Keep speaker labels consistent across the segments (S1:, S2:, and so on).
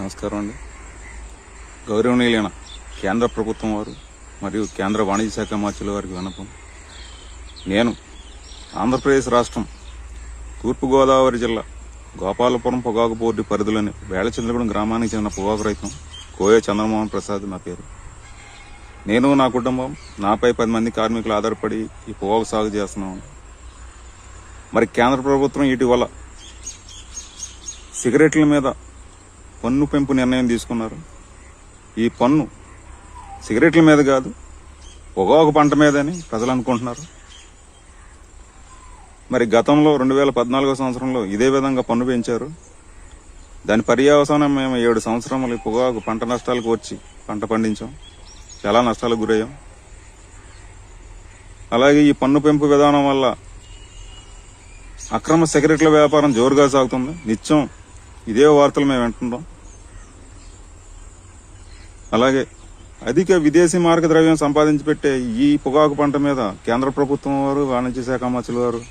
S1: నమస్కారం అండి. గౌరవనీయులైన కేంద్ర ప్రభుత్వం వారు మరియు కేంద్ర వాణిజ్య శాఖ మంత్రుల వారికి విన్నపం. నేను ఆంధ్రప్రదేశ్ రాష్ట్రం తూర్పుగోదావరి జిల్లా గోపాలపురం పొగాకు బోర్డు పరిధిలోని వేళచంద్రగూడెం గ్రామానికి చెందిన పొగాకు రైతు కోయ చంద్రమోహన్ ప్రసాద్ నా పేరు. నేను నా కుటుంబం నాపై 10 మంది కార్మికులు ఆధారపడి ఈ పొగాకు సాగు చేస్తున్నాం. మరి కేంద్ర ప్రభుత్వం ఇటీవల సిగరెట్ల మీద పన్ను పెంపు నిర్ణయం తీసుకున్నారు. ఈ పన్ను సిగరెట్ల మీద కాదు, పొగాకు పంట మీదని ప్రజలు అనుకుంటున్నారు. మరి గతంలో 2014 సంవత్సరంలో ఇదే విధంగా పన్ను పెంచారు. దాని పర్యవసానం మేము 7 సంవత్సరాలు పొగాకు పంట నష్టాలకు వచ్చి పంట పండించాం. చాలా నష్టాలకు గురయ్యాం. అలాగే ఈ పన్ను పెంపు విధానం వల్ల అక్రమ సిగరెట్ల వ్యాపారం జోరుగా సాగుతుంది. నిత్యం ఇదే వార్తలు మేము వింటున్నాం. అలాగే అధిక విదేశీ మార్గ ద్రవ్యం సంపాదించి పెట్టే ఈ పొగాకు పంట మీద కేంద్ర ప్రభుత్వం వారు వాణిజ్య శాఖ మంత్రుల వారు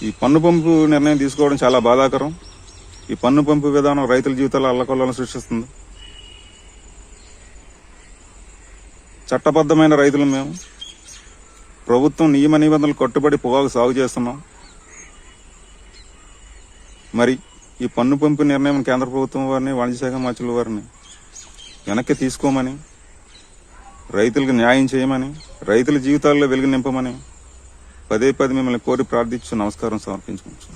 S1: ఈ పన్ను పంపు నిర్ణయం తీసుకోవడం చాలా బాధాకరం. ఈ పన్ను పంపు విధానం రైతుల జీవితాల్లో అల్లకొల్లను సృష్టిస్తుంది. చట్టబద్ధమైన రైతులు మేము. ప్రభుత్వం నియమ నిబంధనలు కట్టుబడి పొగాకు సాగు చేస్తున్నాం. మరి ఈ పన్ను పంపు నిర్ణయం కేంద్ర ప్రభుత్వం వారిని వాణిజ్య శాఖ మంత్రుల వారిని వెనక్కి తీసుకోమని, రైతులకు న్యాయం చేయమని, రైతుల జీవితాల్లో వెలుగు నింపమని పదే మిమ్మల్ని కోరి ప్రార్థించి నమస్కారం సమర్పించుకుంటున్నాను.